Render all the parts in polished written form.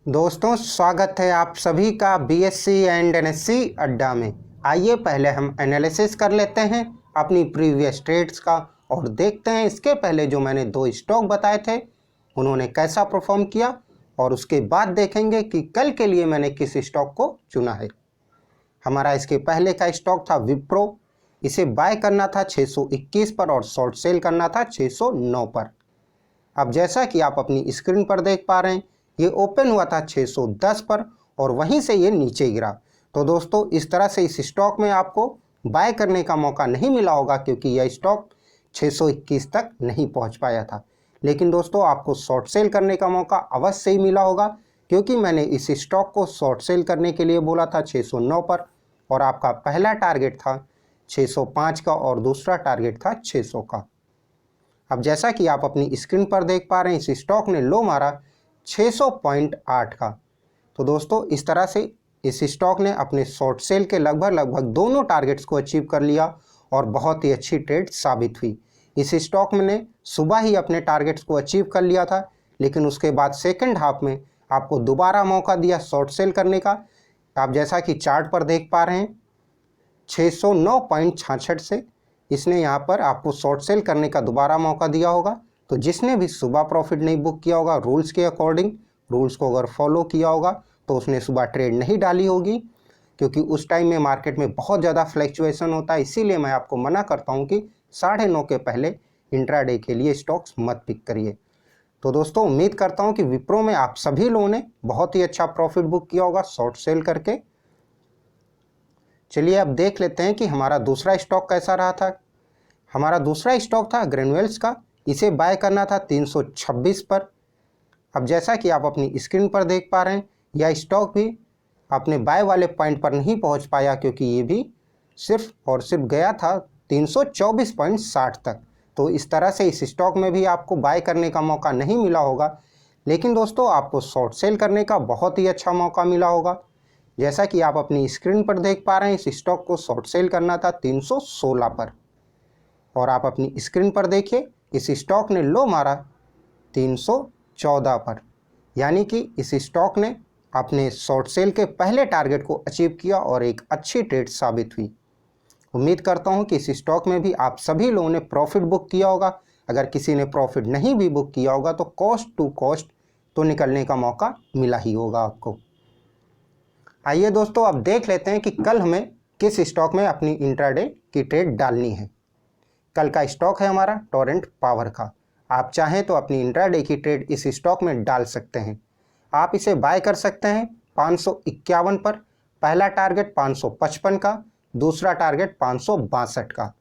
दोस्तों, स्वागत है आप सभी का बीएससी एंड एनएससी अड्डा में। आइए पहले हम एनालिसिस कर लेते हैं अपनी प्रीवियस ट्रेड्स का और देखते हैं इसके पहले जो मैंने दो स्टॉक बताए थे उन्होंने कैसा परफॉर्म किया, और उसके बाद देखेंगे कि कल के लिए मैंने किस स्टॉक को चुना है। हमारा इसके पहले का स्टॉक था विप्रो। इसे बाय करना था 621 पर और शॉर्ट सेल करना था 609 पर। अब जैसा कि आप अपनी स्क्रीन पर देख पा रहे हैं, ये ओपन हुआ था 610 पर और वहीं से ये नीचे गिरा। तो दोस्तों, इस तरह से इस स्टॉक में आपको बाय करने का मौका नहीं मिला होगा क्योंकि यह स्टॉक 621 तक नहीं पहुंच पाया था। लेकिन दोस्तों, आपको शॉर्ट सेल करने का मौका अवश्य ही मिला होगा क्योंकि मैंने इस स्टॉक को शॉर्ट सेल करने के लिए बोला था 609 पर, और आपका पहला टारगेट था 605 का और दूसरा टारगेट था 600 का। अब जैसा कि आप अपनी स्क्रीन पर देख पा रहे हैं, इस स्टॉक ने लो मारा 600.8 का। तो दोस्तों, इस तरह से इस स्टॉक ने अपने शॉर्ट सेल के लगभग दोनों टारगेट्स को अचीव कर लिया और बहुत ही अच्छी ट्रेड साबित हुई। इस स्टॉक ने सुबह ही अपने टारगेट्स को अचीव कर लिया था, लेकिन उसके बाद सेकंड हाफ में आपको दोबारा मौका दिया शॉर्ट सेल करने का। आप जैसा कि चार्ट पर देख पा रहे हैं, 609.66 से इसने यहाँ पर आपको शॉर्ट सेल करने का दोबारा मौका दिया होगा। तो जिसने भी सुबह प्रॉफिट नहीं बुक किया होगा रूल्स के अकॉर्डिंग, रूल्स को अगर फॉलो किया होगा तो उसने सुबह ट्रेड नहीं डाली होगी, क्योंकि उस टाइम में मार्केट में बहुत ज़्यादा फ्लैक्चुएशन होता है। इसीलिए मैं आपको मना करता हूँ कि 9:30 के पहले इंट्राडे के लिए स्टॉक्स मत पिक करिए। तो दोस्तों, उम्मीद करता हूँ कि विप्रो में आप सभी लोगों ने बहुत ही अच्छा प्रॉफिट बुक किया होगा शॉर्ट सेल करके। चलिए अब देख लेते हैं कि हमारा दूसरा स्टॉक कैसा रहा था। हमारा दूसरा स्टॉक था ग्रेन्युअल्स का। इसे बाय करना था 326 पर। अब जैसा कि आप अपनी स्क्रीन पर देख पा रहे हैं, यह स्टॉक भी अपने बाय वाले पॉइंट पर नहीं पहुंच पाया क्योंकि ये भी सिर्फ और सिर्फ गया था 324.60 तक। तो इस तरह से इस स्टॉक में भी आपको बाय करने का मौका नहीं मिला होगा, लेकिन दोस्तों आपको शॉर्ट सेल करने का बहुत ही अच्छा मौका मिला होगा। जैसा कि आप अपनी स्क्रीन पर देख पा रहे हैं, इस स्टॉक को शॉर्ट सेल करना था 316 पर, और आप अपनी स्क्रीन पर देखिए, इस स्टॉक ने लो मारा 314 पर। यानी कि इस स्टॉक ने अपने शॉर्ट सेल के पहले टारगेट को अचीव किया और एक अच्छी ट्रेड साबित हुई। उम्मीद करता हूं कि इस स्टॉक में भी आप सभी लोगों ने प्रॉफिट बुक किया होगा। अगर किसी ने प्रॉफिट नहीं भी बुक किया होगा तो कॉस्ट टू कॉस्ट तो निकलने का मौका मिला ही होगा आपको। आइए दोस्तों, अब देख लेते हैं कि कल हमें किस स्टॉक में अपनी इंट्राडे की ट्रेड डालनी है। कल का स्टॉक है हमारा टोरेंट पावर का। आप चाहें तो अपनी इंट्राडे की ट्रेड इस स्टॉक में डाल सकते हैं। आप इसे बाय कर सकते हैं 551 पर। पहला टारगेट 555 का, दूसरा टारगेट 562 का।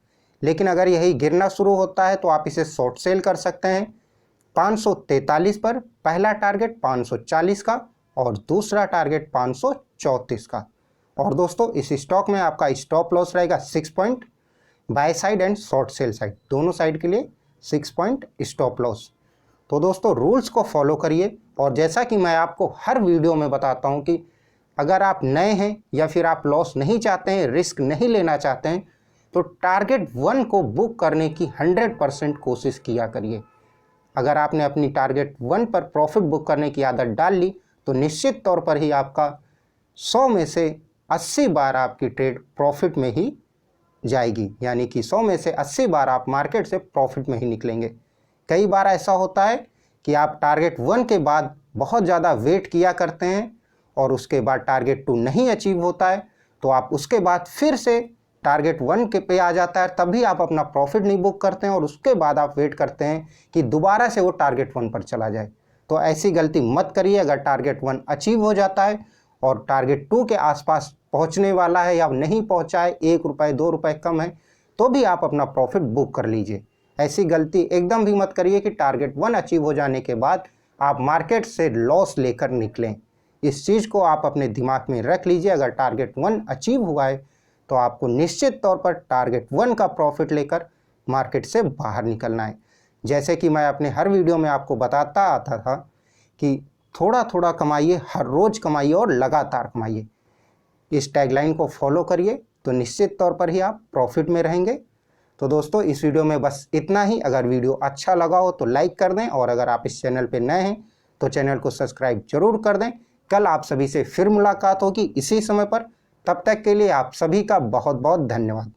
लेकिन अगर यही गिरना शुरू होता है तो आप इसे शॉर्ट सेल कर सकते हैं 543 पर। पहला टारगेट 540 का और दूसरा टारगेट 534 का। और दोस्तों, इस स्टॉक में आपका स्टॉप लॉस रहेगा 6 point, by side and short sell side दोनों साइड के लिए 6 पॉइंट स्टॉप लॉस। तो दोस्तों, रूल्स को फॉलो करिए। और जैसा कि मैं आपको हर वीडियो में बताता हूं कि अगर आप नए हैं या फिर आप लॉस नहीं चाहते हैं, रिस्क नहीं लेना चाहते हैं, तो टारगेट 1 को बुक करने की 100% कोशिश किया करिए। अगर आपने अपनी टारगेट 1 पर प्रॉफिट बुक करने की आदत डाल ली तो निश्चित तौर पर ही आपका 100 में से 80 बार आपकी ट्रेड प्रॉफिट में ही जाएगी। यानी कि 100 में से 80 बार आप मार्केट से प्रॉफिट में ही निकलेंगे। कई बार ऐसा होता है कि आप टारगेट 1 के बाद बहुत ज़्यादा वेट किया करते हैं और उसके बाद टारगेट 2 नहीं अचीव होता है, तो आप उसके बाद फिर से टारगेट 1 के पे आ जाता है, तब भी आप अपना प्रॉफिट नहीं बुक करते हैं और उसके बाद आप वेट करते हैं कि दोबारा से वो टारगेट 1 पर चला जाए। तो ऐसी गलती मत करिए। अगर टारगेट 1 अचीव हो जाता है और टारगेट 2 के आसपास पहुंचने वाला है या नहीं पहुंचा है, 1 रुपये 2 रुपये कम है, तो भी आप अपना प्रॉफिट बुक कर लीजिए। ऐसी गलती एकदम भी मत करिए कि टारगेट 1 अचीव हो जाने के बाद आप मार्केट से लॉस लेकर निकलें। इस चीज़ को आप अपने दिमाग में रख लीजिए। अगर टारगेट 1 अचीव हुआ है तो आपको निश्चित तौर पर टारगेट 1 का प्रॉफिट लेकर मार्केट से बाहर निकलना है। जैसे कि मैं अपने हर वीडियो में आपको बताता आता था कि थोड़ा थोड़ा कमाइए, हर रोज़ कमाइए और लगातार कमाइए। इस टैगलाइन को फॉलो करिए तो निश्चित तौर पर ही आप प्रॉफिट में रहेंगे। तो दोस्तों, इस वीडियो में बस इतना ही। अगर वीडियो अच्छा लगा हो तो लाइक कर दें, और अगर आप इस चैनल पर नए हैं तो चैनल को सब्सक्राइब जरूर कर दें। कल आप सभी से फिर मुलाकात होगी इसी समय पर। तब तक के लिए आप सभी का बहुत बहुत धन्यवाद।